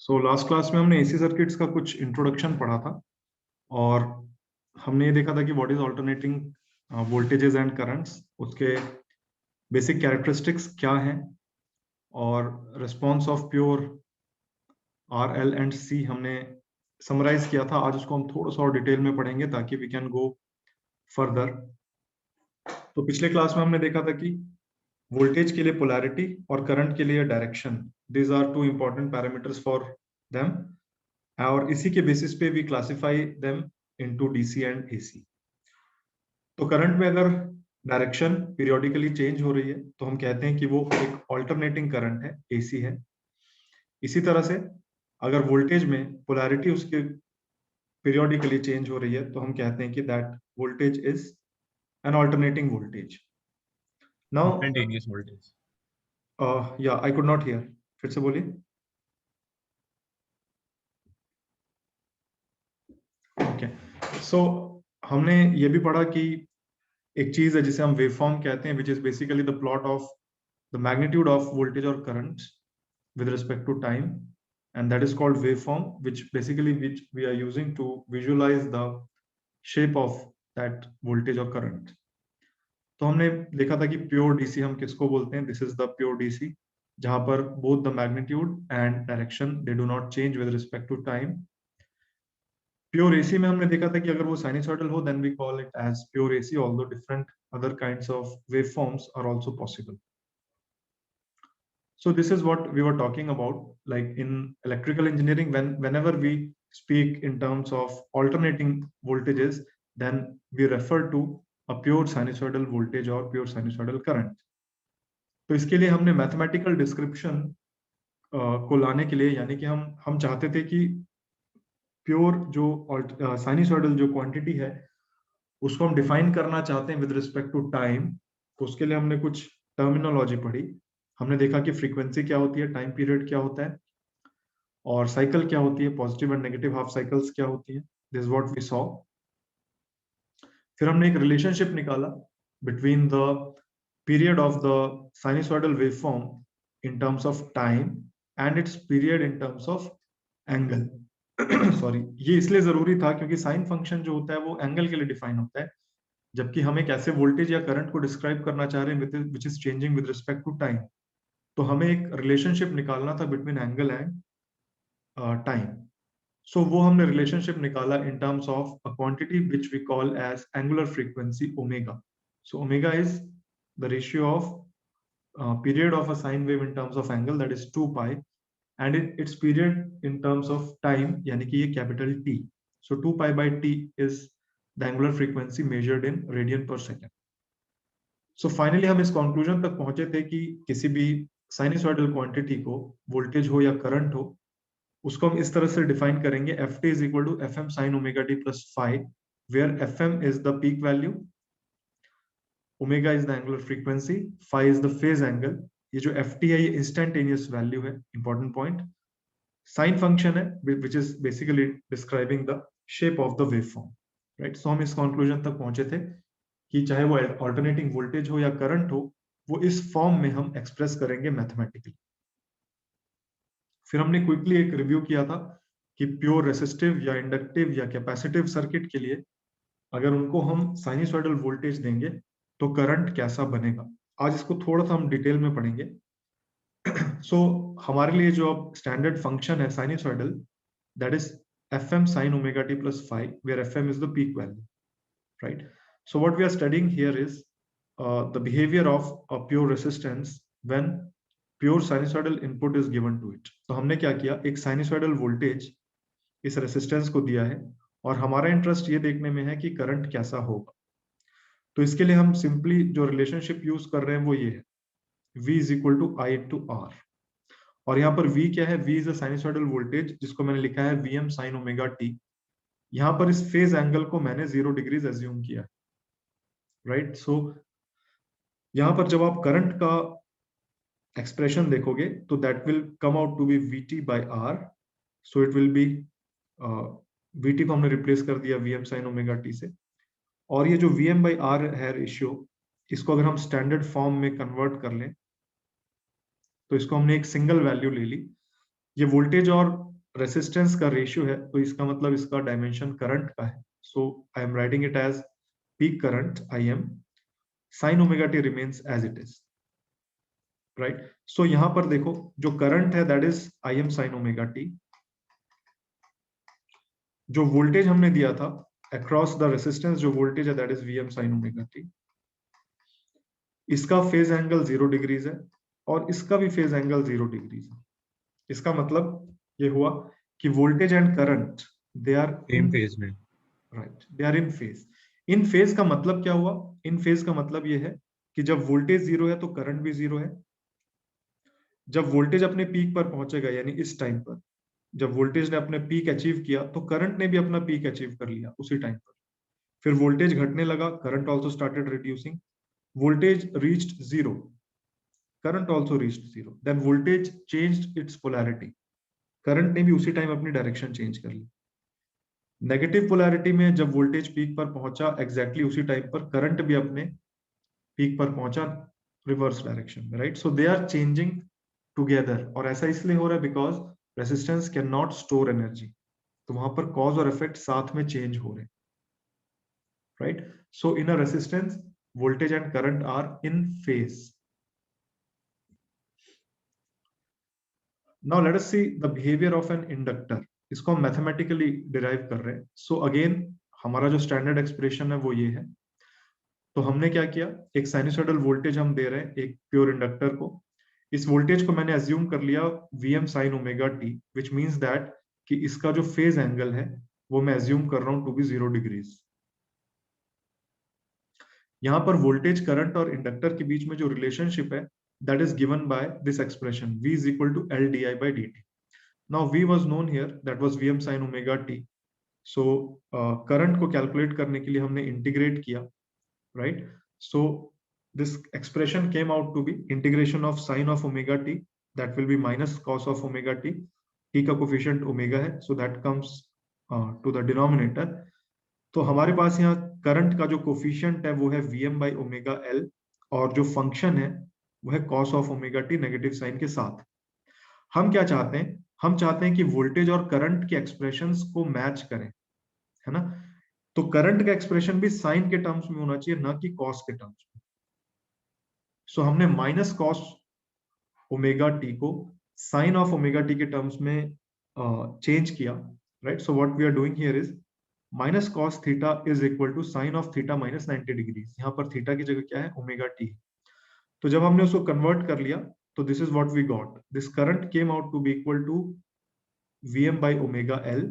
Last class में हमने AC circuits का कुछ इंट्रोडक्शन पढ़ा था और हमने ये देखा था कि what is alternating voltages and currents, उसके बेसिक कैरेक्टरिस्टिक्स क्या हैं और response of pure R L and C हमने समराइज किया था। आज उसको हम थोड़ा सा और डिटेल में पढ़ेंगे ताकि वी कैन गो फर्दर। तो पिछले क्लास में हमने देखा था कि वोल्टेज के लिए पोलैरिटी और करंट के लिए direction, these are two important parameters for them, और इसी के बेसिस पे we classify them into DC and AC. तो करंट में अगर डायरेक्शन पीरियोडिकली चेंज हो रही है तो हम कहते हैं कि वो एक ऑल्टरनेटिंग करंट है, एसी है। इसी तरह से अगर वोल्टेज में पोलैरिटी उसके पीरियोडिकली चेंज हो रही है तो हम कहते हैं कि that voltage is an alternating voltage. Now Instantaneous voltage. या आई कुड नॉट हियर, फिर से बोलिए। ओके, सो हमने ये भी पढ़ा कि एक चीज है जिसे हम वेवफॉर्म कहते हैं, which is basically the plot of the magnitude of voltage और current with respect to time, and that is called waveform, which we are using to visualize the shape of that voltage or current. तो हमने देखा था कि pure DC हम किसको बोलते हैं, this is the pure DC, जहां पर both the magnitude and direction they do not change with respect to time. Pure AC में हमने देखा था कि अगर वो साइनसॉइडल हो then we call it as pure AC, although different other kinds of waveforms are also possible. So this is what we were talking about, like in electrical engineering, whenever we speak in terms of alternating voltages, then we refer to a pure sinusoidal voltage or pure sinusoidal current. तो इसके लिए हमने mathematical description को लाने के लिए, यानी कि हम चाहते थे कि प्योर जो साइनसॉइडल जो क्वांटिटी है उसको हम डिफाइन करना चाहते हैं विद रिस्पेक्ट टू टाइम। तो उसके लिए हमने कुछ टर्मिनोलॉजी पढ़ी। हमने देखा कि फ्रीक्वेंसी क्या होती है, टाइम पीरियड क्या होता है, और साइकिल क्या होती है, positive and negative half cycles क्या होती है, this is what we saw. फिर हमने एक रिलेशनशिप निकाला between the period of the sinusoidal waveform in terms of time and its period in terms of angle. Sorry, ये इसलिए जरूरी था क्योंकि साइन फंक्शन जो होता है वो एंगल के लिए डिफाइन होता है, जबकि हम एक ऐसे वोल्टेज या करंट को डिस्क्राइब करना चाह रहे हैं which is changing with respect to time. तो हमें एक रिलेशनशिप निकालना था between angle and time. So वो हमने रिलेशनशिप निकाला in terms of a quantity which we call as angular frequency omega. So omega is the ratio of period of a sine wave in terms of angle, that is 2 pi, and its period in terms of time, यानी कि ये capital T. So 2 pi by T is the angular frequency measured in radian per second. So finally हम इस conclusion तक पहुंचे थे कि किसी भी sinusoidal quantity को voltage हो या current हो, उसको हम इस तरह से डिफाइन करेंगे, ft is equal to fm sin omega t plus phi, where fm is the peak value, omega is the angular frequency, phi is the phase angle. ये जो ft है ये इंस्टेंटेनियस वैल्यू है, इंपॉर्टेंट पॉइंट, साइन फंक्शन है which is basically describing the shape of the waveform, right. So हम इस conclusion तक पहुंचे थे कि चाहे वो अल्टरनेटिंग वोल्टेज हो या करंट हो, वो इस फॉर्म में हम एक्सप्रेस करेंगे मैथमेटिकली. फिर हमने क्विकली एक रिव्यू किया था कि प्योर रेसिस्टिव या इंडक्टिव या कैपेसिटिव सर्किट के लिए अगर उनको हम साइनसॉइडल वोल्टेज देंगे तो करंट कैसा बनेगा. आज इसको थोड़ा सा हम डिटेल में पढ़ेंगे. सो हमारे लिए जो अब स्टैंडर्ड फंक्शन है sinusoidal, that is fm sin omega t plus phi, where fm is the peak value, right? So what we are studying here is the behavior of a pure resistance when pure sinusoidal input is given to it. तो हमने क्या किया, एक sinusoidal voltage इस resistance को दिया है और हमारा इंटरेस्ट ये देखने में है कि करंट कैसा होगा. तो इसके लिए हम सिंपली जो रिलेशनशिप यूज कर रहे हैं वो ये है, v is equal to I to R. और यहाँ पर v क्या है, v is a sinusoidal voltage जिसको मैंने लिखा है vm sin omega t. यहाँ पर इस फेज एंगल को मैंने 0 डिग्रीज एज्यूम किया, राइट. सो यहाँ पर जब आप करंट का एक्सप्रेशन देखोगे तो that will come out to be vt by r. So it will be vt को हमने रिप्लेस कर दिया vm sin omega t से, और ये जो vm by r है रेशियो, इसको अगर हम स्टैंडर्ड फॉर्म में कन्वर्ट कर लें तो इसको हमने एक सिंगल वैल्यू ले ली. ये वोल्टेज और रेसिस्टेंस का रेशियो है, तो इसका मतलब इसका डायमेंशन करंट का है. So I am writing it as peak current I M sin omega T remains as it is. Right. So यहां पर देखो जो करंट है that is I M sin omega T. जो वोल्टेज हमने दिया था अक्रॉस द रेसिस्टेंस, जो वोल्टेज है that is V M sin omega T. इसका फेज एंगल 0 डिग्रीज है और इसका भी फेज एंगल 0 डिग्रीज है. इसका मतलब ये हुआ कि voltage and current they are same phase में. Right, they are in phase. In phase का मतलब क्या हुआ? इन फेज का मतलब ये है कि जब वोल्टेज 0 है तो करंट भी 0 है. जब वोल्टेज अपने पीक पर पहुंचेगा यानी इस टाइम पर, जब वोल्टेज ने अपने पीक अचीव किया तो करंट ने भी अपना पीक अचीव कर लिया उसी टाइम पर. फिर वोल्टेज घटने लगा, current also started reducing. Voltage reached 0, current also reached 0. Then voltage changed its polarity. Current ने भी उसी टाइम अपनी डायरेक्शन चेंज कर ली. नेगेटिव पोलैरिटी में जब वोल्टेज पीक पर पहुंचा एग्जैक्टली उसी टाइम पर करंट भी अपने पीक पर पहुंचा रिवर्स डायरेक्शन में. Right. So they are changing together. और ऐसा इसलिए हो रहा है because resistance can not store energy. तो वहां पर कॉज और इफेक्ट साथ में चेंज हो रहे हैं. Right. So in a resistance voltage and current are in phase. Now let us see the behaviour of an inductor. इसको हम मैथमेटिकली डिराइव कर रहे हैं. सो अगेन हमारा जो स्टैंडर्ड एक्सप्रेशन है वो ये है. तो हमने क्या किया, एक साइनसॉइडल वोल्टेज हम दे रहे हैं एक प्योर इंडक्टर को. इस वोल्टेज को मैंने अज्यूम कर लिया Vm sin omega T, which means that कि इसका जो फेज एंगल है वो मैं अज्यूम कर रहा हूं टू बी 0 डिग्रीज. यहां पर वोल्टेज करंट और इंडक्टर के बीच में जो रिलेशनशिप है that is given by this expression V is equal to L di by dt. Now V was known here, that was Vm sin omega t. So current को calculate करने के लिए हमने इंटीग्रेट किया. Right. So this expression came out to be integration of sin of omega t, that will be minus cos of omega t. T का coefficient omega है, so that comes to the denominator. तो हमारे पास यहाँ current का जो coefficient है वो है Vm by ओमेगा L और जो फंक्शन है वो है cos of omega t negative sine के साथ. हम क्या चाहते हैं? हम चाहते हैं कि वोल्टेज और करंट के एक्सप्रेशंस को मैच करें, है ना. तो करंट का एक्सप्रेशन भी साइन के टर्म्स में होना चाहिए, ना कि कॉस के टर्म्स में. सो हमने माइनस कॉस ओमेगा टी को साइन ऑफ ओमेगा टी के टर्म्स में चेंज किया. Right. So what we are doing here is minus cos theta is equal to sine of theta minus 90 degrees. यहाँ पर theta की जगह क्या है? Omega T. तो जब हमने उसको कन्वर्ट कर लिया तो this is what we got. This current came out to be equal to Vm by omega L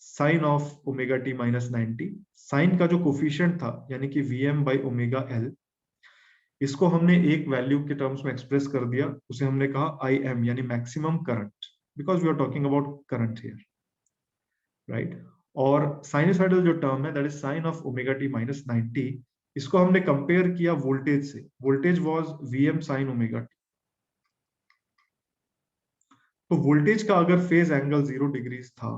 sine of omega t minus 90. Sine का जो कोफिशिएंट था यानी कि Vm by ओमेगा L, इसको हमने एक वैल्यू के टर्म्स में एक्सप्रेस कर दिया. उसे हमने कहा आई एम यानी maximum current, because we are talking about current here. Right. और साइनसॉइडल जो टर्म है that is sine of omega t minus 90, इसको हमने कंपेयर किया वोल्टेज से. Voltage was Vm sin omega T. तो वोल्टेज का अगर फेज एंगल 0 डिग्रीज था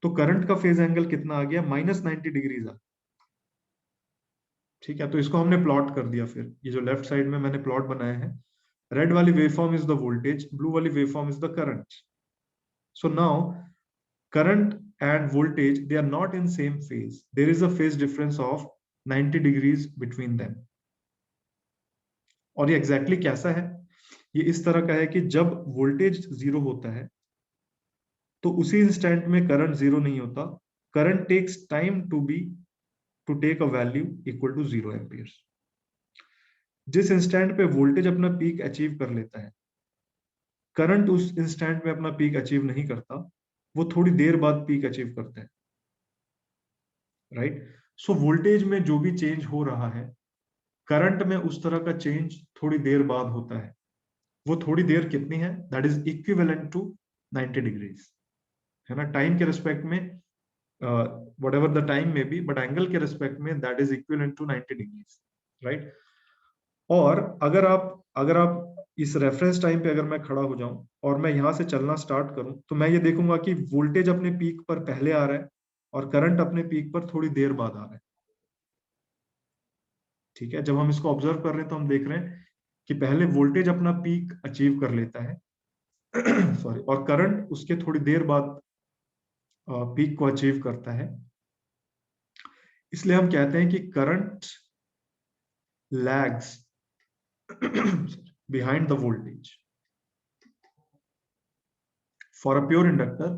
तो करंट का फेज एंगल कितना आ गया? माइनस 90 डिग्रीज आ. ठीक है. तो इसको हमने प्लॉट कर दिया. फिर ये जो लेफ्ट साइड में मैंने प्लॉट बनाया है, रेड वाली waveform is the voltage, blue वाली waveform is the current. So now current and voltage they are not in same phase. There is a phase difference of 90 degrees between them. और ये exactly कैसा है? ये इस तरह का है कि जब वोल्टेज 0 होता है तो उसी इंस्टेंट में करंट 0 नहीं होता. Current takes time to take a value equal to 0 amperes. जिस इंस्टेंट पे वोल्टेज अपना पीक अचीव कर लेता है, करंट उस इंस्टेंट में अपना पीक अचीव नहीं करता, वो थोड़ी देर बाद पीक अचीव करता है. राइट. सो वोल्टेज में जो भी चेंज हो रहा है, करंट में उस तरह का चेंज थोड़ी देर बाद होता है. वो थोड़ी देर कितनी है? That is equivalent to 90 degrees, है ना. टाइम के रिस्पेक्ट में वट एवर द टाइम में बी, बट एंगल के रिस्पेक्ट में that is equivalent to 90 degrees. Right. और अगर आप इस रेफरेंस टाइम पे अगर मैं खड़ा हो जाऊं और मैं यहां से चलना स्टार्ट करूं तो मैं ये देखूंगा कि वोल्टेज अपने पीक पर पहले आ रहा है और करंट अपने पीक पर थोड़ी देर बाद आ रहा है. ठीक है. जब हम इसको ऑब्जर्व कर रहे हैं तो हम देख रहे हैं कि पहले वोल्टेज अपना पीक अचीव कर लेता है सॉरी, और करंट उसके थोड़ी देर बाद पीक को अचीव करता है, इसलिए हम कहते हैं कि current lags behind the voltage. For a pure inductor,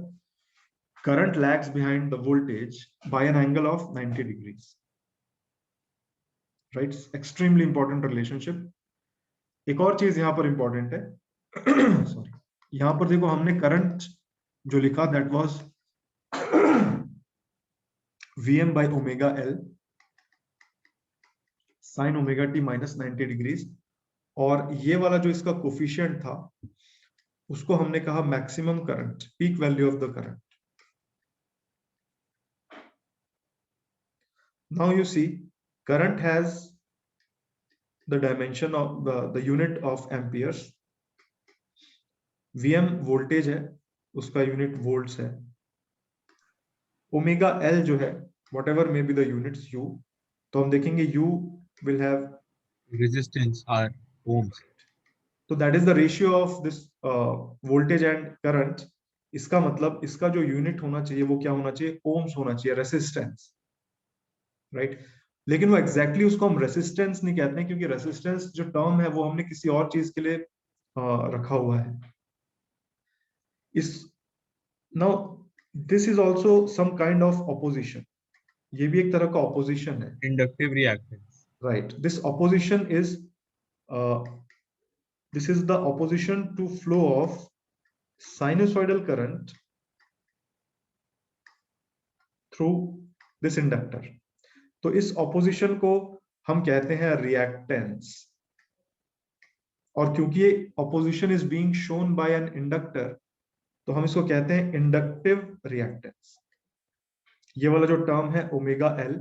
current lags behind the voltage by an angle of 90 degrees. Right? Extremely important relationship. एक और चीज यहां पर इंपॉर्टेंट है, सॉरी, यहां पर देखो हमने करंट जो लिखा that was Vm by omega L sin omega t minus 90 degrees, और ये वाला जो इसका कोफिशिएंट था उसको हमने कहा maximum current, peak value of the current. Now you see current has the dimension of the unit of amperes. Vm voltage है, उसका यूनिट वोल्ट्स है. ओमेगा एल जो है whatever may be the units u, तो हम देखेंगे u will have resistance R ohms. तो that is the ratio of this voltage and current. इसका मतलब इसका जो यूनिट होना चाहिए वो क्या होना चाहिए, ओम्स होना चाहिए, रेसिस्टेंस, राइट. लेकिन वो एग्जैक्टली उसको हम रेसिस्टेंस नहीं कहते हैं, क्योंकि रेसिस्टेंस जो टर्म है वो हमने किसी और चीज के लिए रखा हुआ है. इस now this is also some kind of opposition, ये भी एक तरह का ऑपोजिशन है, Inductive reactance. Right. This opposition is this is the opposition to flow of sinusoidal current through this inductor. तो इस ऑपोजिशन को हम कहते हैं रिएक्टेंस, और क्योंकि ये opposition is being shown by an inductor, तो हम इसको कहते हैं इंडक्टिव रिएक्टेंस. ये वाला जो टर्म है omega L,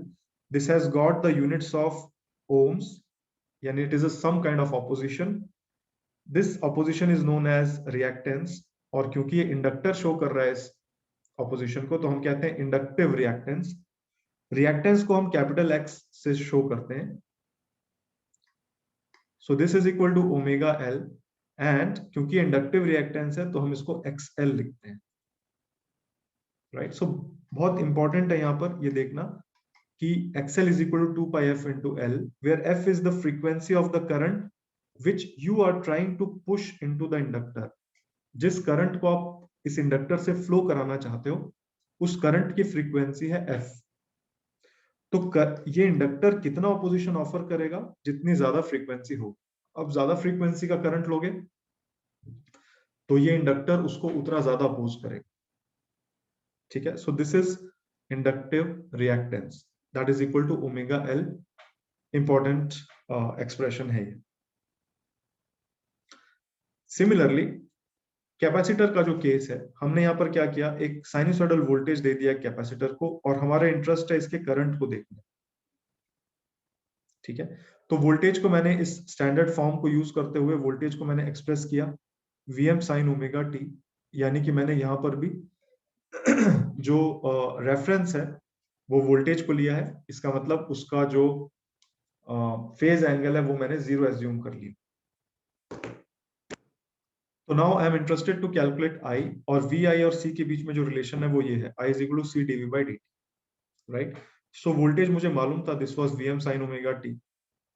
this has got the units of ohms, यानी it is a some kind of opposition. This opposition is known as reactance, और क्योंकि ये इंडक्टर शो कर रहा है इस ऑपोजिशन को, तो हम कहते हैं इंडक्टिव रिएक्टेंस. रिएक्टेंस को हम कैपिटल एक्स से शो करते हैं. So this is equal to omega L, and क्योंकि इंडक्टिव रिएक्टेंस है तो हम इसको एक्सएल लिखते हैं, राइट. सो बहुत इंपॉर्टेंट है यहां पर ये देखना कि XL is equal to 2 pi F into L, where F is the frequency of the current which you are trying to push into the inductor. जिस करंट को आप इस इंडक्टर से फ्लो कराना चाहते हो उस करंट की फ्रीक्वेंसी है f. तो ये इंडक्टर कितना ऑपोजिशन ऑफर करेगा, जितनी ज्यादा फ्रीक्वेंसी हो. अब ज्यादा फ्रीक्वेंसी का करंट लोगे तो ये इंडक्टर उसको उतना ज्यादा अपोज करेगा, ठीक है. So this is inductive reactance, that is equal to omega L. Important expression है ये. सिमिलरली कैपेसिटर का जो केस है, हमने यहाँ पर क्या किया, एक साइनसॉइडल वोल्टेज दे दिया कैपेसिटर को, और हमारा इंटरेस्ट है इसके करंट को देखना, ठीक है. तो वोल्टेज को मैंने इस स्टैंडर्ड फॉर्म को यूज करते हुए वोल्टेज को मैंने एक्सप्रेस किया Vm sin ओमेगा टी, यानी कि मैंने यहाँ पर भी जो रेफरेंस है वो वोल्टेज को लिया है. इसका मतलब उसका जो फेज एंगल है वो मैंने 0 एज्यूम कर लिया. तो now I am interested to calculate I, और वी आई और सी के बीच में जो रिलेशन है वो ये है, I is equal to C DV by D, right. So voltage मुझे मालूम था, this was Vm sin omega T,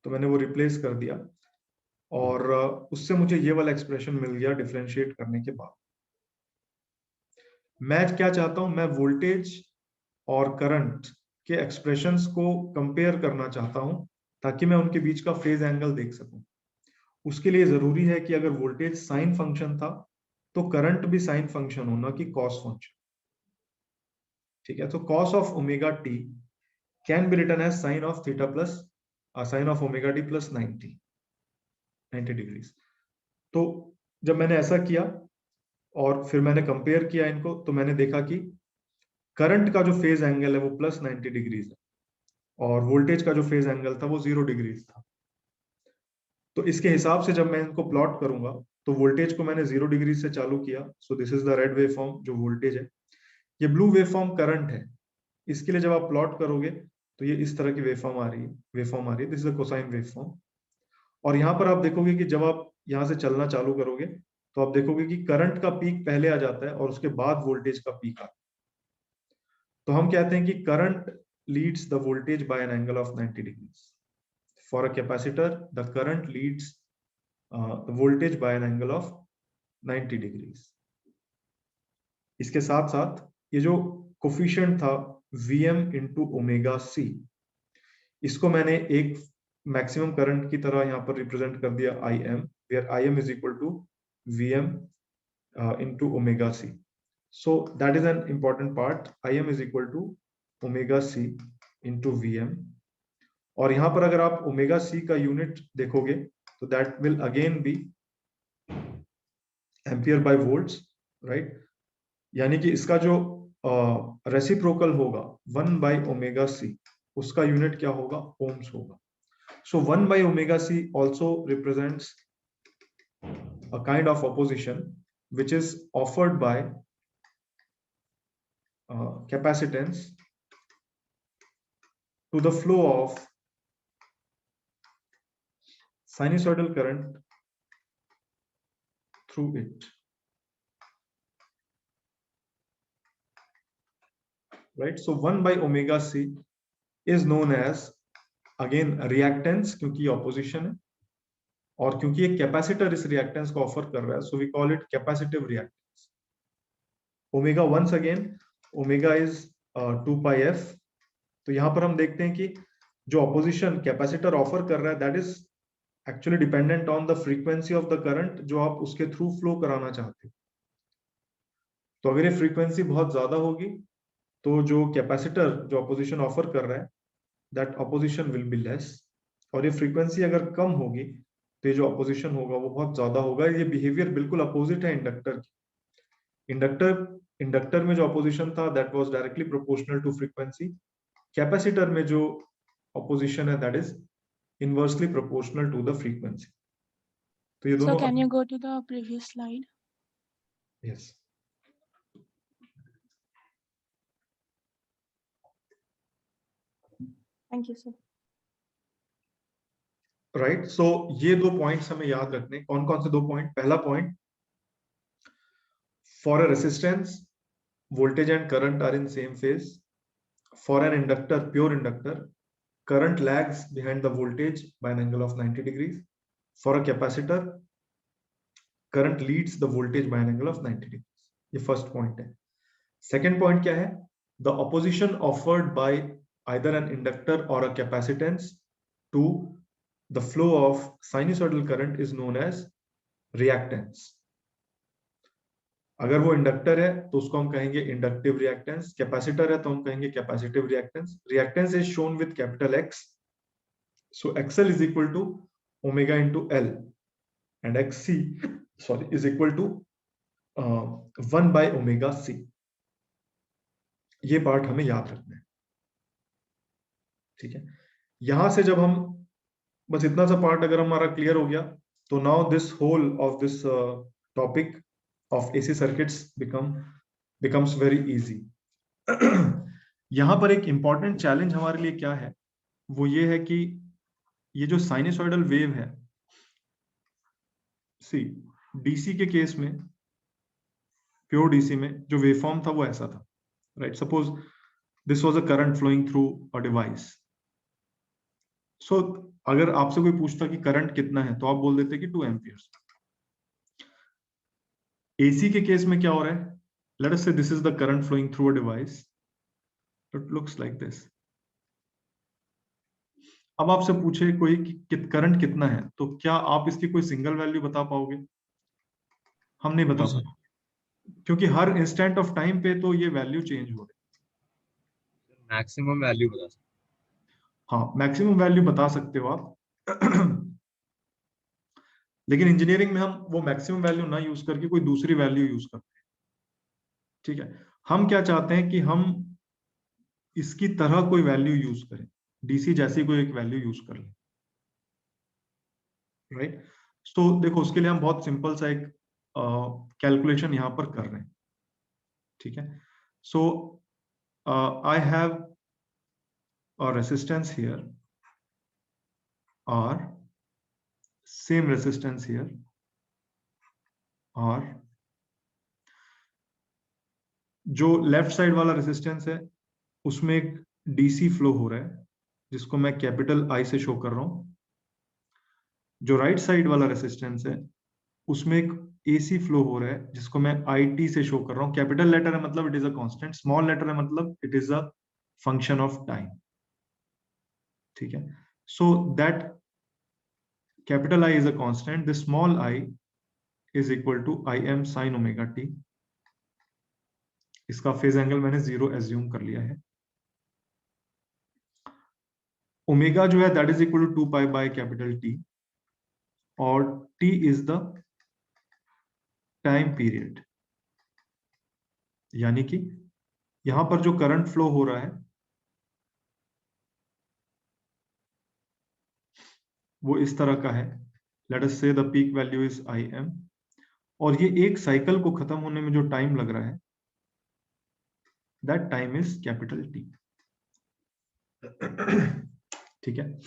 तो मैंने वो रिप्लेस कर दिया, और उससे मुझे ये वाला एक्सप्रेशन मिल गया डिफरेंशिएट करने के बाद. मैं क्या चाहता हूं, मैं वोल्टेज और करंट के एक्सप्रेशंस को कंपेयर करना चाहता हूं ताकि मैं उनके बीच का फेज एंगल देख सकूं. उसके लिए जरूरी है कि अगर वोल्टेज साइन फंक्शन था तो करंट भी साइन फंक्शन होना कि कॉस फंक्शन, ठीक है. तो cos of omega T can be written as sine of theta plus sine of omega T plus 90 degrees. तो जब मैंने ऐसा किया और फिर मैंने कंपेयर किया इनको, तो मैंने देखा कि करंट का जो फेज एंगल है वो प्लस 90 डिग्रीज है, और वोल्टेज का जो फेज एंगल था वो 0 डिग्रीज था. तो इसके हिसाब से जब मैं इनको प्लॉट करूंगा तो वोल्टेज को मैंने 0 डिग्री से चालू किया. सो this is the red wave form जो वोल्टेज है. ये ब्लू वेव फॉर्म करंट है. इसके लिए जब आप प्लॉट करोगे तो ये इस तरह की वेव फॉर्म आ रही है. This is the cosine wave form. और यहाँ पर आप देखोगे कि जब आप यहाँ से चलना चालू करोगे तो आप देखोगे कि करंट का पीक पहले आ जाता है और उसके बाद वोल्टेज का पीक आता है। तो हम कहते हैं कि current leads the voltage bye an angle of 90 degrees. For a capacitor the current leads the voltage bye an angle of 90 degrees. इसके साथ साथ ये जो कोफिशिएंट था Vm इंटू ओमेगा सी, इसको मैंने एक मैक्सिमम करंट की तरह यहाँ पर रिप्रेजेंट कर दिया Im, where Im is equal to Vm into omega c. So that is an important part. Im is equal to omega c into Vm. और यहाँ पर अगर आप ओमेगा सी का यूनिट देखोगे तो that will again be ampere by volts, right. यानी कि इसका जो रेसिप्रोकल होगा 1 बाय ओमेगा सी, उसका यूनिट क्या होगा, ओम्स होगा। So 1 by omega C also represents a kind of opposition which is offered by capacitance to the flow of sinusoidal current through it, right? So 1 by omega c is known as again reactance, क्योंकि opposition है और क्योंकि एक capacitor इस reactance को offer कर रहा है, so we call it capacitive reactance. Omega once again omega is 2 pi f. तो यहां पर हम देखते हैं कि जो ऑपोजिशन कैपेसिटर ऑफर कर रहा है that is actually dependent on the frequency of the current जो आप उसके थ्रू फ्लो कराना चाहते हो। तो अगर ये फ्रीक्वेंसी बहुत ज्यादा होगी तो जो कैपेसिटर जो ऑपोजिशन ऑफर कर रहा है that opposition will be less, और ये फ्रीक्वेंसी अगर कम होगी तो ये जो ऑपोजिशन होगा वो बहुत ज्यादा होगा। ये बिहेवियर बिल्कुल अपोजिट है इंडक्टर की। इंडक्टर में जो ऑपोजिशन था that was directly proportional to frequency. Capacitor में जो ऑपोजिशन है that is inversely proportional to the frequency. तो ये So दोनों can you go to the previous slide? Yes Thank you, sir. Right. So ये दो पॉइंट्स हमें याद रखने। कौन कौन से दो पॉइंट? पहला point, for a resistance voltage and current are in same phase. For an inductor, pure inductor, current lags behind the voltage by an angle of 90 degrees. For a capacitor, current leads the voltage by an angle of 90 degrees. ये first point है। Second point क्या है? The opposition offered by either an inductor or a capacitance to the flow of sinusoidal current is known as reactance. अगर वो inductor है तो उसको हम कहेंगे इंडक्टिव रिएक्टेंस, कैपेसिटर है तो हम कहेंगे capacitive reactance. Reactance is shown with capital X, so XL is equal to omega into L and XC is equal to 1 by omega C. ये पार्ट हमें याद रखना है, ठीक है। यहां से जब हम बस इतना सा पार्ट अगर हमारा क्लियर हो गया तो now this whole of this topic of AC circuits becomes very easy. यहां पर एक इंपॉर्टेंट चैलेंज हमारे लिए क्या है, वो ये है कि ये जो साइनसॉइडल वेव है, सी डीसी के केस में, प्योर डीसी में जो वेवफॉर्म था वो ऐसा था, right. Suppose this was a current flowing through a device. So अगर आपसे कोई पूछता कि करंट कितना है तो आप बोल देते कि 2 एम्पियर्स। AC के केस में क्या हो रहा है, let us say this is the current flowing through a device, it looks like this. अब आपसे पूछे कोई कि करंट कितना है तो क्या आप इसकी कोई सिंगल वैल्यू बता पाओगे? हम नहीं बता पाएंगे, क्योंकि हर इंस्टेंट ऑफ टाइम पे तो ये वैल्यू चेंज हो रही है। मैक्सिमम वैल्यू बता सकते हाँ, मैक्सिमम वैल्यू बता सकते हो आप लेकिन इंजीनियरिंग में हम वो मैक्सिमम वैल्यू ना यूज करके कोई दूसरी वैल्यू यूज करते हैं, ठीक है। हम क्या चाहते हैं कि हम इसकी तरह कोई वैल्यू यूज करें, डीसी जैसी कोई एक वैल्यू यूज कर लें, राइट। सो देखो उसके लिए हम बहुत सिंपल सा एक कैलकुलेशन यहां पर कर रहे हैं, ठीक है। So I have a resistance here or same resistance here, R, जो लेफ्ट साइड वाला रेजिस्टेंस है उसमें एक डीसी फ्लो हो रहा है जिसको मैं कैपिटल आई से शो कर रहा हूं। जो राइट साइड वाला रेजिस्टेंस है उसमें एक एसी फ्लो हो रहा है जिसको मैं आई टी से शो कर रहा हूं। कैपिटल लेटर है मतलब it is a constant, small letter है मतलब it is a function of time. ठीक है, so that capital I is a constant, the small I is equal to I M sine omega T. इसका phase angle मैंने 0 assume कर लिया है। Omega जो है that is equal to 2 pi by capital T, और T is the time period, यानी कि यहां पर जो करंट फ्लो हो रहा है वो इस तरह का है। लेट अस से the peak value is I M, और ये एक साइकिल को खत्म होने में जो टाइम लग रहा है that time is capital T. ठीक है,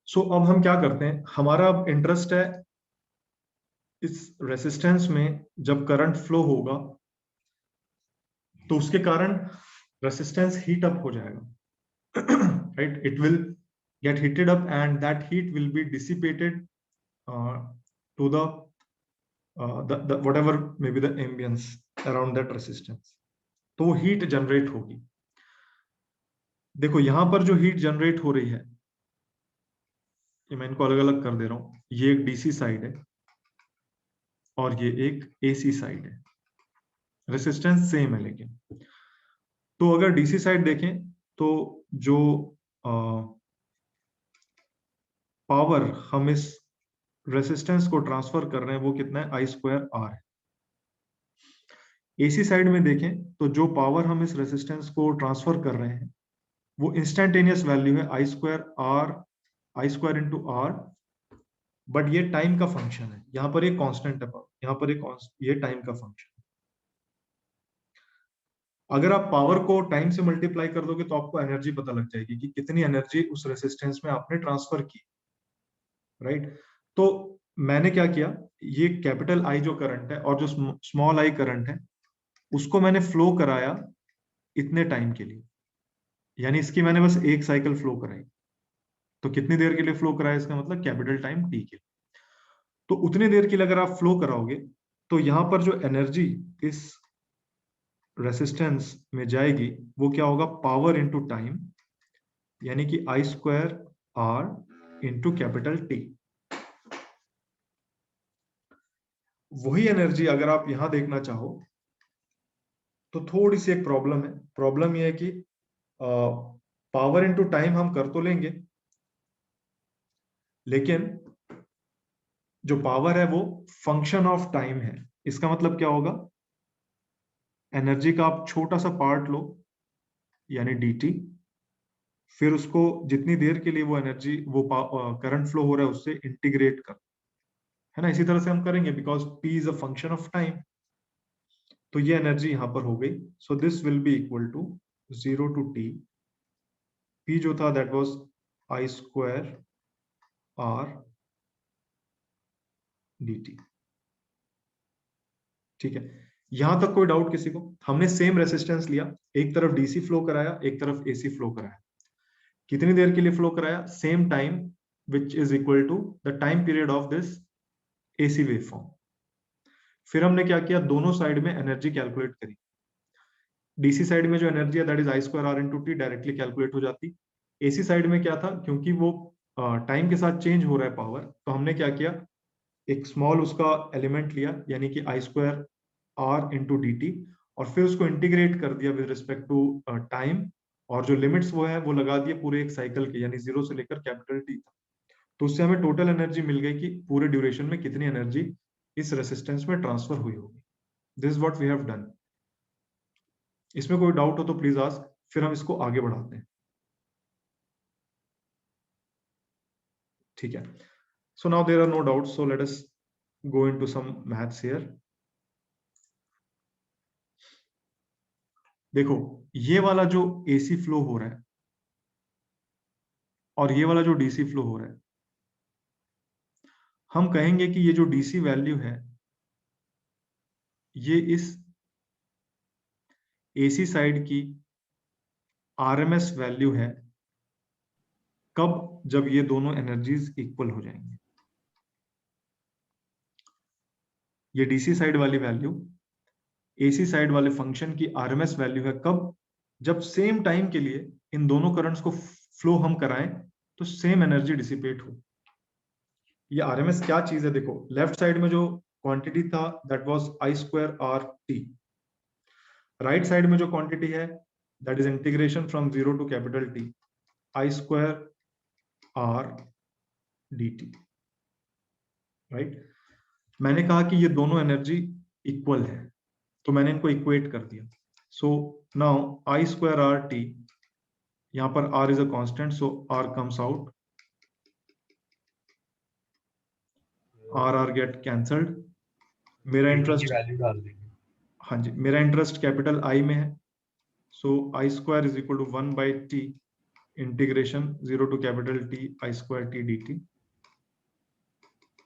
सो अब हम क्या करते हैं, हमारा अब इंटरेस्ट है इस रेसिस्टेंस में जब करंट फ्लो होगा तो उसके कारण रेसिस्टेंस हीट अप हो जाएगा। Right, it will get heated up and that heat will be dissipated to the whatever maybe the ambience around that resistance, तो वो हीट जनरेट होगी। देखो यहां पर जो हीट जनरेट हो रही है, ये मैं इनको अलग अलग कर दे रहा हूं, ये एक डीसी साइड है और ये एक एसी साइड है। रेसिस्टेंस सेम है लेकिन, तो अगर डीसी साइड देखें तो जो पावर हम इस रेसिस्टेंस को ट्रांसफर कर रहे हैं वो कितना है, आई स्क्वायर आर है। एसी साइड में देखें तो जो पावर हम इस रेसिस्टेंस को ट्रांसफर कर रहे हैं वो इंस्टेंटेनियस वैल्यू है आई स्क्वायर इंटू आर, बट ये टाइम का फंक्शन है। यहां पर एक कांस्टेंट है, यहां पर ये टाइम का फंक्शन। अगर आप पावर को टाइम से मल्टीप्लाई कर दोगे तो आपको एनर्जी पता लग जाएगी कि कितनी एनर्जी उस रेसिस्टेंस में आपने ट्रांसफर की। राइट, तो मैंने क्या किया, ये कैपिटल आई जो करंट है और जो स्मॉल आई करंट है उसको मैंने फ्लो कराया इतने टाइम के लिए, यानी इसकी मैंने बस एक साइकिल फ्लो कराई। तो कितनी देर के लिए फ्लो कराया, इसका मतलब कैपिटल टाइम टी के लिए। तो उतनी देर के लिए अगर आप फ्लो कराओगे तो यहां पर जो एनर्जी इस रेसिस्टेंस में जाएगी वो क्या होगा, पावर इंटू टाइम, यानी कि I square R into capital T. वही एनर्जी अगर आप यहां देखना चाहो तो थोड़ी सी एक प्रॉब्लम है। प्रॉब्लम यह है कि पावर इंटू टाइम हम कर तो लेंगे, लेकिन जो पावर है वो फंक्शन ऑफ टाइम है। इसका मतलब क्या होगा, एनर्जी का आप छोटा सा पार्ट लो यानी dt, फिर उसको जितनी देर के लिए वो एनर्जी वो करंट फ्लो हो रहा है उससे इंटीग्रेट कर, है ना। इसी तरह से हम करेंगे because p is a function of time. तो ये एनर्जी यहां पर हो गई। So this will be equal to 0 to t, p जो था that was I square R dt। ठीक है, यहां तक कोई डाउट किसी को? हमने सेम रेसिस्टेंस लिया, एक तरफ डीसी फ्लो कराया एक तरफ एसी फ्लो कराया। कितनी देर के लिए फ्लो कराया, same time which is equal to the time period of this AC waveform. फिर हमने क्या किया, दोनों साइड में एनर्जी कैलकुलेट करी। डीसी साइड में जो एनर्जी है that is I square R into T, directly calculate हो जाती। एसी साइड में क्या था, क्योंकि वो टाइम के साथ चेंज हो रहा है पावर, तो हमने क्या किया, एक स्मॉल उसका एलिमेंट लिया यानी कि I square R into D T, और फिर उसको इंटीग्रेट कर दिया विद रिस्पेक्ट टू टाइम, और जो लिमिट्स वो है वो लगा दिए पूरे एक साइकिल के, यानी 0 से लेकर कैपिटल टी तक। तो उससे हमें टोटल एनर्जी मिल गई कि पूरे ड्यूरेशन में कितनी एनर्जी इस रेसिस्टेंस में ट्रांसफर हुई होगी। This what we have done. इसमें कोई डाउट हो तो प्लीज आस्क, फिर हम इसको आगे बढ़ाते हैं। ठीक है, so now there are no doubts, so let us go into some maths here. देखो ये वाला जो एसी फ्लो हो रहा है और ये वाला जो डीसी फ्लो हो रहा है, हम कहेंगे कि ये जो डीसी वैल्यू है ये इस एसी साइड की आरएमएस वैल्यू है। कब? जब ये दोनों एनर्जीज इक्वल हो जाएंगे। ये डीसी साइड वाली वैल्यू एसी साइड वाले फंक्शन की आरएमएस वैल्यू है। कब? जब सेम टाइम के लिए इन दोनों करंट्स को फ्लो हम कराएं तो सेम एनर्जी डिसिपेट हो। ये आरएमएस क्या चीज है? देखो, लेफ्ट साइड में जो क्वांटिटी था that was I square R T. Right side में जो क्वांटिटी है that is integration from 0 to capital T I square R D T. Right, मैंने कहा कि ये दोनों एनर्जी इक्वल है तो मैंने इनको इक्वेट कर दिया। So now I square R T, यहां पर r is a constant so r comes out, r get cancelled. मेरा इंटरेस्ट, वैल्यू डाल देंगे। हाँ जी, मेरा इंटरेस्ट कैपिटल I में है। So I square is equal to 1 by T integration 0 to capital T I square T D T.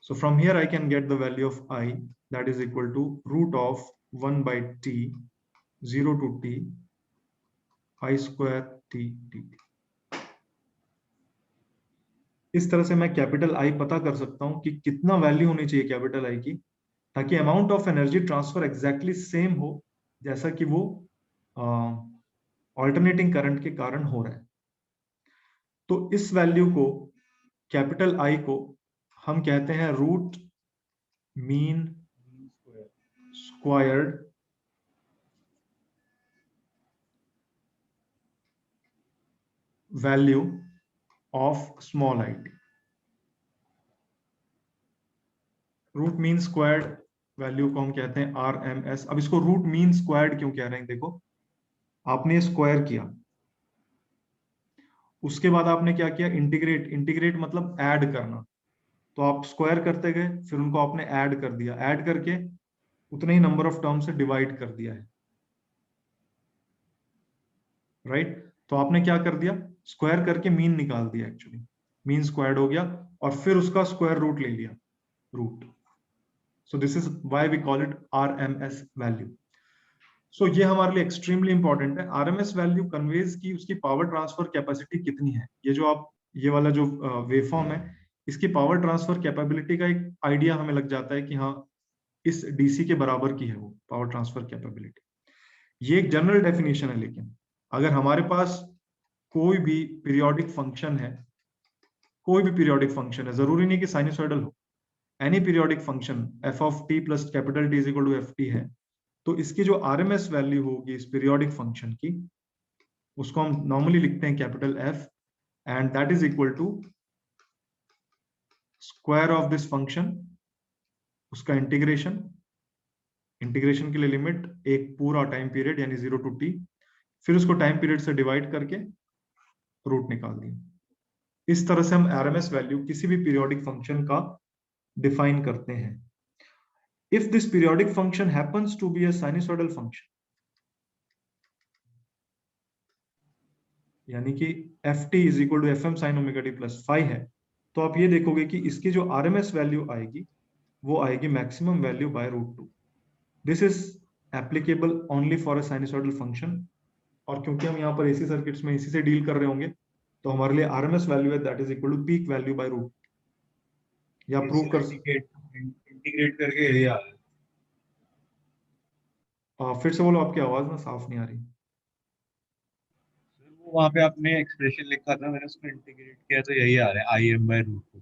So from here I can get the value of I, that is equal to root of 1 by t 0 to t I square t dt। इस तरह से मैं capital I पता कर सकता हूं कि कितना वैल्यू होनी चाहिए कैपिटल I की, ताकि amount of energy transfer exactly same हो जैसा कि वो ऑल्टरनेटिंग करंट के कारण हो रहा है। तो इस वैल्यू को, कैपिटल I को हम कहते हैं root mean squared value of small I T. Root mean squared value को हम कहते हैं RMS। अब इसको रूट मीन स्क्वायर्ड क्यों कह रहे हैं? देखो, आपने स्क्वायर किया, उसके बाद आपने क्या किया? इंटीग्रेट। इंटीग्रेट मतलब ऐड करना। तो आप स्क्वायर करते गए, फिर उनको आपने ऐड कर दिया, ऐड करके उतने ही नंबर ऑफ टर्म से डिवाइड कर दिया है। राइट, तो आपने क्या कर दिया? स्क्वायर करके मीन निकाल दिया। एक्चुअली मीन स्क्वायर्ड हो गया और फिर उसका स्क्वायर रूट ले लिया, root. So this is why we call it RMS value. So ये हमारे लिए एक्सट्रीमली इंपॉर्टेंट है। RMS वैल्यू कन्वेज की उसकी पावर ट्रांसफर कैपेसिटी कितनी है। ये जो आप, ये वाला जो वेवफॉर्म है, इसकी पावर ट्रांसफर कैपेबिलिटी का एक आइडिया हमें लग जाता है कि हाँ, इस डीसी के बराबर की है वो पावर ट्रांसफर कैपेबिलिटी। ये एक जनरल डेफिनेशन है, लेकिन अगर हमारे पास कोई भी पीरियोडिक फंक्शन है, कोई भी पीरियोडिक फंक्शन है, जरूरी नहीं कि साइनसॉइडल हो, any periodic function f of t plus capital T is equal to ft है, तो इसकी जो RMS वैल्यू होगी इस पीरियोडिक फंक्शन की, उसको हम नॉर्मली लिखते हैं capital F, and that is equal to square of this function, उसका इंटीग्रेशन। इंटीग्रेशन के लिए लिमिट एक पूरा टाइम पीरियड यानी 0 टू t, फिर उसको टाइम पीरियड से डिवाइड करके रूट निकाल दिया। इस तरह से हम RMS वैल्यू किसी भी पीरियोडिक फंक्शन का डिफाइन करते हैं। If this periodic function happens to be a sinusoidal function, यानी कि ft is equal to fm sin omega t plus phi है, तो आप ये देखोगे कि इसकी जो RMS वैल्यू आएगी वो आएगी maximum value by root 2। This is applicable only for a sinusoidal function. और क्योंकि हम यहाँ पर एसी सर्किट्स में इसी से डील कर रहे होंगे, तो हमारे लिए RMS वैल्यू है that is equal to peak value by root. या प्रूव कर इंटीग्रेट करके यही आ रहा है। फिर से बोलो, आपकी आवाज ना साफ नहीं आ रही। वहां पे आपने एक्सप्रेशन लिखा था, मैंने उसको इंटीग्रेट किया तो यही आ रहा है IM by root 2।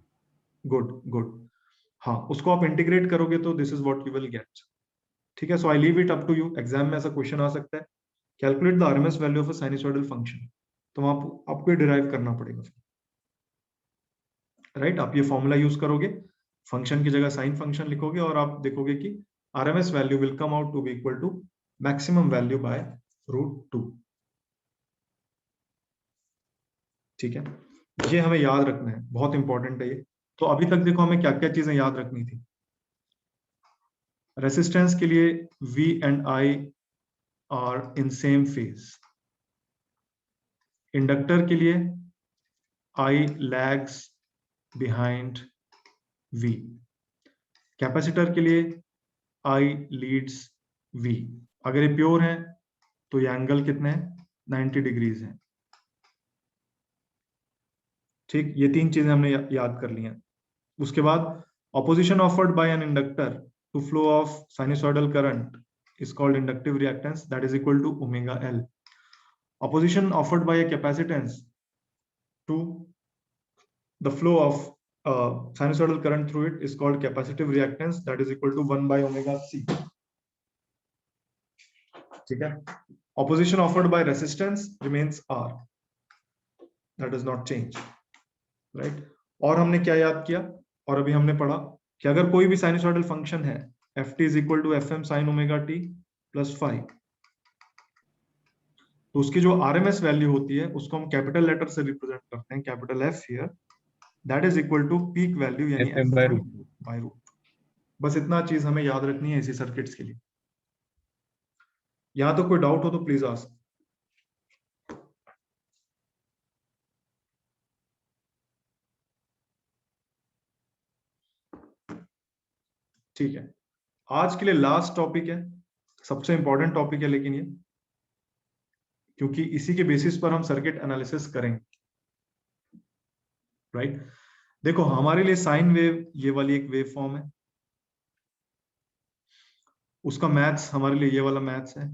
Good good, हाँ, उसको आप इंटीग्रेट करोगे तो this is what you will get. ठीक है, so I leave it up to you. Exam में ऐसा क्वेश्चन आ सकता है, calculate the RMS value of a sinusoidal function, तो आपको डिराइव करना पड़ेगा। राइट, आप ये फॉर्मूला यूज करोगे, फंक्शन की जगह साइन फंक्शन लिखोगे और आप देखोगे कि RMS value will come out to be equal to maximum value by root 2। ठीक है, ये हमें याद रखना है, बहुत इंपॉर्टेंट है ये। तो अभी तक देखो हमें क्या क्या चीजें याद रखनी थी। रेसिस्टेंस के लिए V and I are in same phase। Inductor के लिए I lags behind V। Capacitor के लिए I लीड्स V। अगर ये प्योर है तो ये एंगल कितने हैं, 90 डिग्रीज है। ठीक, ये तीन चीजें हमने याद कर ली हैं। उसके बाद opposition offered by an inductor to flow of sinusoidal current is called inductive reactance, that is equal to omega L. Opposition offered by a capacitance to the flow of sinusoidal current through it is called capacitive reactance, that is equal to 1 by omega C. ठीक है, opposition offered by resistance remains R, that does not change, right? और हमने क्या याद किया, और अभी हमने पढ़ा कि अगर कोई भी साइनसॉइडल फंक्शन है ft is equal to fm sin omega t plus phi, तो उसकी जो RMS वैल्यू होती है उसको हम कैपिटल लेटर से रिप्रेजेंट करते हैं, capital F here, that is equal to peak value यानी FM by root। By root. बस इतना चीज हमें याद रखनी है इसी सर्किट्स के लिए। यहाँ तो कोई डाउट हो तो प्लीज आस्क। ठीक है, आज के लिए लास्ट टॉपिक है, सबसे इंपॉर्टेंट टॉपिक है लेकिन ये, क्योंकि इसी के बेसिस पर हम सर्किट एनालिसिस करेंगे, राइट? देखो हमारे लिए साइन वेव ये वाली एक वेव फॉर्म है, उसका मैथ्स हमारे लिए ये वाला मैथ्स है,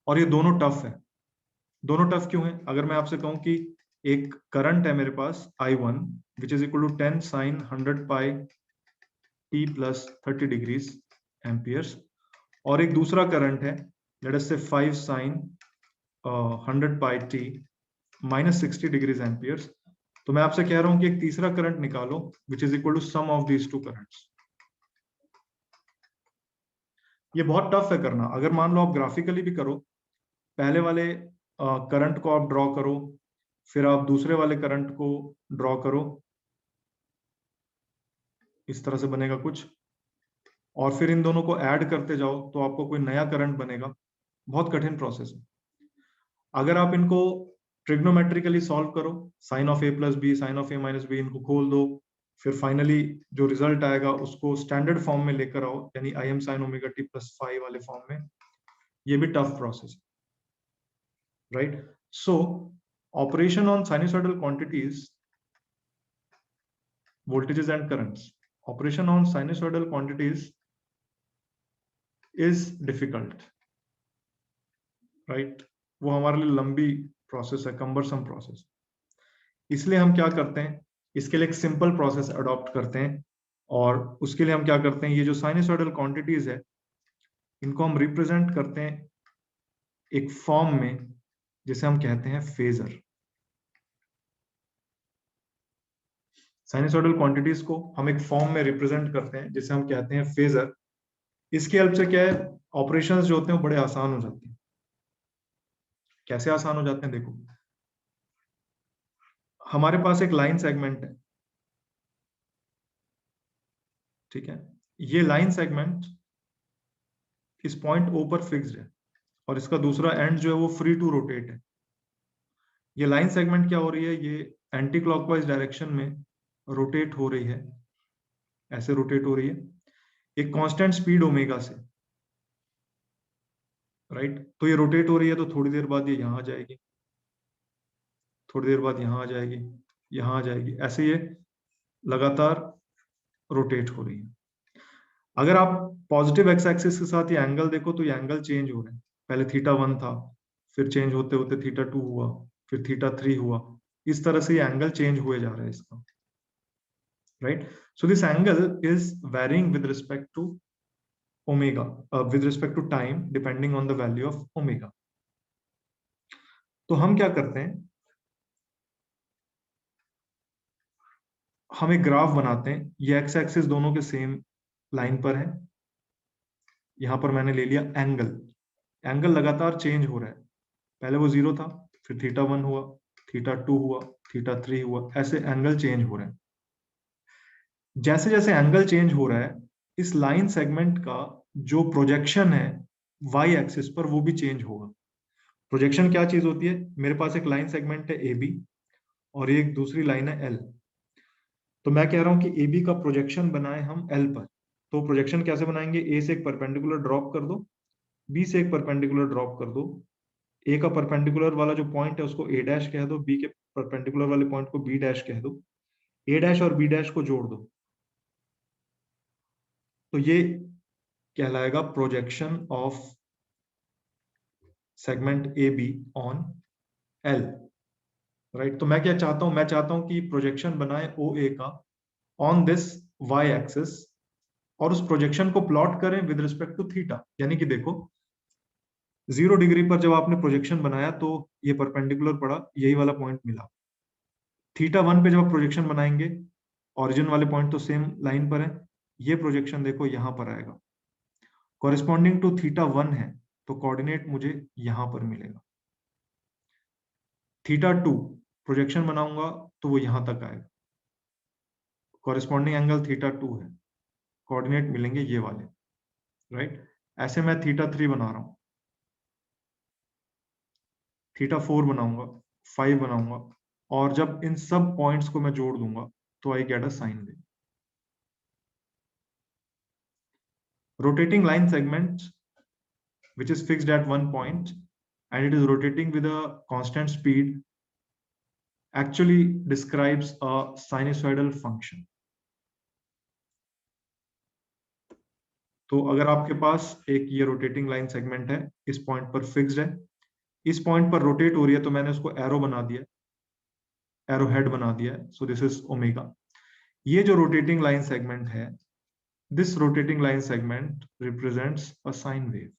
और ये दोनों टफ है। दोनों टफ क्यों है? अगर मैं आपसे कहूं कि एक करंट है मेरे पास I1 which is equal to 10 sin 100 pi t plus 30 degrees amperes, और एक दूसरा करंट है लेट अस से 5 sin 100 pi t minus 60 degrees amperes, तो मैं आपसे कह रहा हूं कि एक तीसरा करंट निकालो which is equal to sum of these two currents. ये बहुत टफ है करना। अगर मान लो आप ग्राफिकली भी करो, पहले वाले करंट को आप ड्रॉ करो, फिर आप दूसरे वाले करंट को ड्रॉ करो, इस तरह से बनेगा कुछ, और फिर इन दोनों को ऐड करते जाओ तो आपको कोई नया करंट बनेगा। बहुत कठिन प्रोसेस है। अगर आप इनको ट्रिग्नोमेट्रिकली सॉल्व करो, sine of a plus B, sine of a minus B, इनको खोल दो, फिर फाइनली जो रिजल्ट आएगा उसको स्टैंडर्ड फॉर्म में लेकर आओ, यानी आई M sine omega T plus 5 वाले फॉर्म में। ये भी टफ प्रोसेस है, right? So operation on sinusoidal quantities, voltages and currents, operation on sinusoidal quantities is difficult, right? वो हमारे लिए लंबी प्रोसेस है, cumbersome प्रोसेस। इसलिए हम क्या करते हैं, इसके लिए एक सिंपल प्रोसेस अडॉप्ट करते हैं, और उसके लिए हम क्या करते हैं, ये जो साइनसॉइडल क्वांटिटीज है इनको हम रिप्रेजेंट करते हैं एक फॉर्म में जिसे हम कहते हैं फेजर। साइनसॉइडल क्वांटिटीज को हम एक फॉर्म में रिप्रेजेंट करते हैं जिसे हम कहते हैं फेजर। इसकी हेल्प से क्या है, ऑपरेशंस जो होते हैं वो बड़े आसान हो जाते हैं। कैसे आसान हो जाते हैं? देखो हमारे पास एक लाइन सेगमेंट है, ठीक है, ये लाइन सेगमेंट इस पॉइंट O पर फिक्स्ड है, और इसका दूसरा एंड जो है वो फ्री टू रोटेट है। ये लाइन सेगमेंट क्या हो रही है, ये एंटी क्लॉकवाइज डायरेक्शन में रोटेट हो रही है, ऐसे रोटेट हो रही है एक कांस्टेंट स्पीड ओमेगा से, राइट? तो ये रोटेट हो रही है तो थोड़ी देर बाद ये यहाँ आ जाएगी, थोड़ी देर बाद यहाँ आ जाएगी, यहाँ आ जाएगी, ऐसे ये लगातार रोटेट हो रही है। अगर आप पॉजिटिव एक्स एक्सिस के साथ ये एंगल देखो तो ये एंगल चेंज हो रहा है। पहले θ1 था, फिर चेंज होते होते θ2 हुआ, फिर θ3 हुआ, इस तरह से ये एंगल चेंज हुए जा रहा है इसका, right? So this angle is varying with respect to omega, with respect to time depending on the value of omega. तो हम क्या करते हैं, हम एक ग्राफ बनाते हैं। ये एक्स एक्सिस दोनों के सेम लाइन पर है, यहां पर मैंने ले लिया एंगल। एंगल लगातार चेंज हो रहा है, पहले वो 0 था, फिर θ1 हुआ, θ2 हुआ, θ3 हुआ, ऐसे एंगल चेंज हो रहे हैं। जैसे जैसे एंगल चेंज हो रहा है, इस लाइन सेगमेंट का जो प्रोजेक्शन है वाई एक्सिस पर वो भी चेंज होगा। प्रोजेक्शन क्या चीज होती है, मेरे पास एक लाइन सेगमेंट है AB, और एक दूसरी लाइन है L। तो मैं कह रहा हूं कि AB का प्रोजेक्शन बनाए हम L पर। तो प्रोजेक्शन कैसे बनाएंगे? A से एक परपेंडिकुलर ड्रॉप कर दो, B से एक परपेंडिकुलर ड्रॉप कर दो, A का परपेंडिकुलर वाला जो पॉइंट है उसको A डैश कह दो, B के परपेंडिकुलर वाले पॉइंट को B डैश कह दो, A डैश और B डैश को जोड़ दो। तो ये कहलाएगा projection of segment AB on L, right. तो मैं क्या चाहता हूं? मैं चाहता हूं कि प्रोजेक्शन बनाए OA का ऑन दिस y एक्सिस और उस प्रोजेक्शन को प्लॉट करें विद रिस्पेक्ट टू थीटा। यानी कि देखो 0 डिग्री पर जब आपने प्रोजेक्शन बनाया तो ये परपेंडिकुलर पड़ा, यही वाला पॉइंट मिला। थीटा 1 पे जब आप प्रोजेक्शन बनाएंगे, ओरिजिन वाले पॉइंट तो सेम लाइन पर है, ये प्रोजेक्शन देखो यहां पर आएगा, कॉरेस्पॉन्डिंग टू थीटा 1 है, तो कोऑर्डिनेट मुझे यहां पर मिलेगा। थीटा 2 प्रोजेक्शन बनाऊंगा तो वो यहां तक आएगा, कॉरेस्पॉन्डिंग एंगल थीटा 2 है, कोऑर्डिनेट मिलेंगे ये वाले, राइट। ऐसे मैं थीटा 3 बना रहा हूं, थीटा 4 बनाऊंगा, 5 बनाऊंगा, और जब इन सब पॉइंट्स को मैं जोड़ दूंगा तो I get a sine wave. Rotating line segment which is fixed at one point and it is rotating with a constant speed actually describes a sinusoidal function. तो अगर आपके पास एक ये रोटेटिंग लाइन सेगमेंट है, इस पॉइंट पर fixed है, इस पॉइंट पर रोटेट हो रही है, तो मैंने उसको एरो बना दिया, एरो हेड बना दिया है, सो दिस इज ओमेगा। ये जो रोटेटिंग लाइन सेगमेंट है, this rotating line segment represents a sine wave.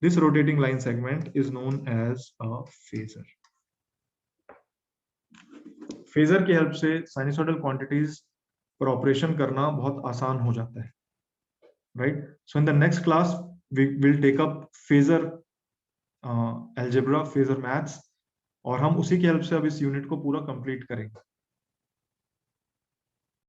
This rotating line segment is known as a phasor. Phasor की हेल्प से साइनसॉइडल क्वांटिटीज पर ऑपरेशन करना बहुत आसान हो जाता है, right. So in the next class we will take up phasor algebra, phasor maths, और हम उसी की हेल्प से अब इस यूनिट को पूरा कंप्लीट करेंगे।